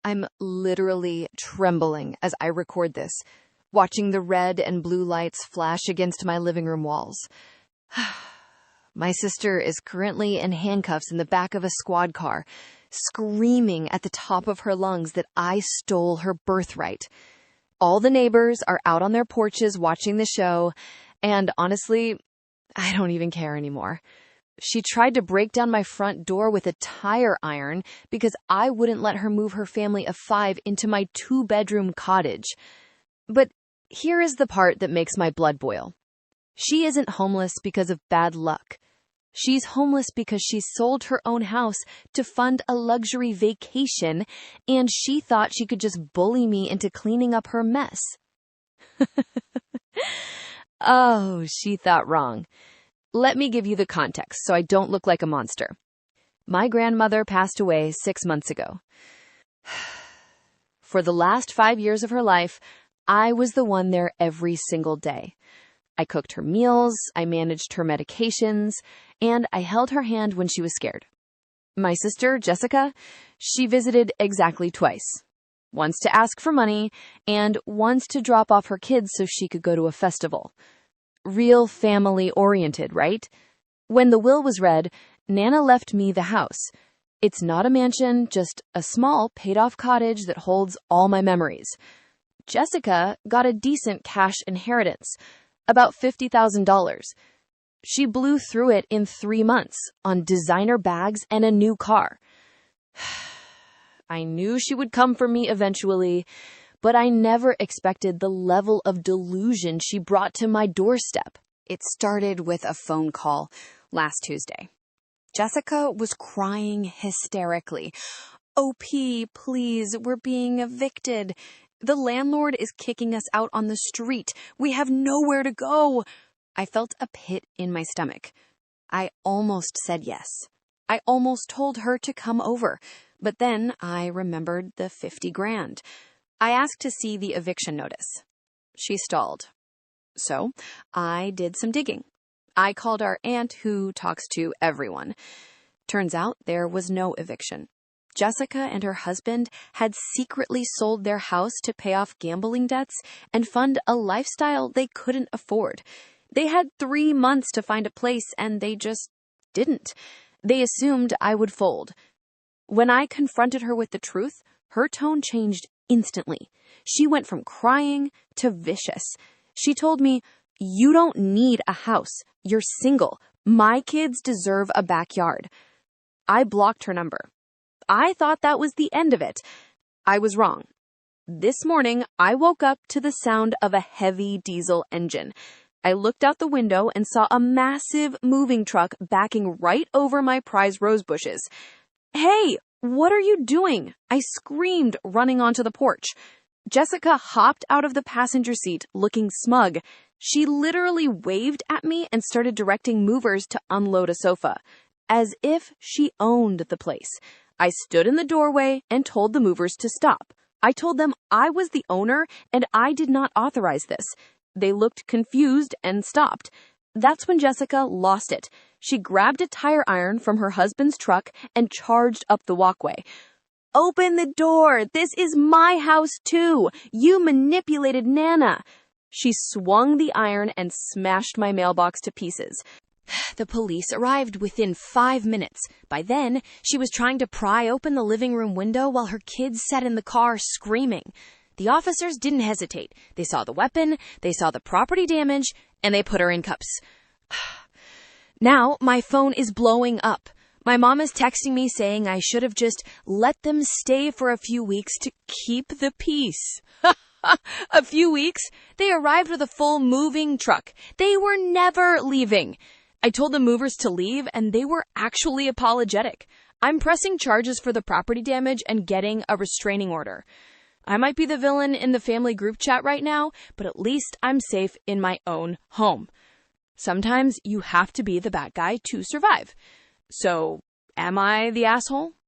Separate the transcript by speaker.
Speaker 1: I'm literally trembling as I record this, watching the red and blue lights flash against my living room walls. My sister is currently in handcuffs in the back of a squad car, screaming at the top of her lungs that I stole her birthright. All the neighbors are out on their porches watching the show, and honestly, I don't even care anymore. She tried to break down my front door with a tire iron because I wouldn't let her move her family of 5 into my 2-bedroom cottage. But here is the part that makes my blood boil. She isn't homeless because of bad luck. She's homeless because she sold her own house to fund a luxury vacation, and she thought she could just bully me into cleaning up her mess. Oh, she thought wrong. Let me give you the context so I don't look like a monster. My grandmother passed away 6 months ago. For the last 5 years of her life, I was the one there every single day. I cooked her meals, I managed her medications, and I held her hand when she was scared. My sister, Jessica, she visited exactly twice. Once to ask for money, and once to drop off her kids so she could go to a festival. Real family-oriented, right? When the will was read, Nana left me the house. It's not a mansion, just a small, paid-off cottage that holds all my memories. Jessica got a decent cash inheritance, about $50,000. She blew through it in 3 months on designer bags and a new car. I knew she would come for me eventually, but I never expected the level of delusion she brought to my doorstep. It started with a phone call last Tuesday. Jessica was crying hysterically. "OP, please, we're being evicted. The landlord is kicking us out on the street. We have nowhere to go." I felt a pit in my stomach. I almost said yes. I almost told her to come over, but then I remembered the $50,000. I asked to see the eviction notice. She stalled. So I did some digging. I called our aunt who talks to everyone. Turns out there was no eviction. Jessica and her husband had secretly sold their house to pay off gambling debts and fund a lifestyle they couldn't afford. They had 3 months to find a place, and they just didn't. They assumed I would fold. When I confronted her with the truth, her tone changed instantly. She went from crying to vicious. She told me, "You don't need a house. You're single. My kids deserve a backyard." I blocked her number. I thought that was the end of it. I was wrong. This morning, I woke up to the sound of a heavy diesel engine. I looked out the window and saw a massive moving truck backing right over my prize rose bushes. "Hey, what are you doing?" I screamed, running onto the porch. Jessica hopped out of the passenger seat, looking smug. She literally waved at me and started directing movers to unload a sofa, as if she owned the place. I stood in the doorway and told the movers to stop. I told them I was the owner and I did not authorize this. They looked confused and stopped. That's when Jessica lost it. She grabbed a tire iron from her husband's truck and charged up the walkway. "Open the door! This is my house too! You manipulated Nana!" She swung the iron and smashed my mailbox to pieces. The police arrived within 5 minutes. By then, she was trying to pry open the living room window while her kids sat in the car screaming. The officers didn't hesitate. They saw the weapon, they saw the property damage, and they put her in cuffs. Now, my phone is blowing up. My mom is texting me saying I should have just let them stay for a few weeks to keep the peace. A few weeks? They arrived with a full moving truck. They were never leaving. I told the movers to leave, and they were actually apologetic. I'm pressing charges for the property damage and getting a restraining order. I might be the villain in the family group chat right now, but at least I'm safe in my own home. Sometimes you have to be the bad guy to survive. So, am I the asshole?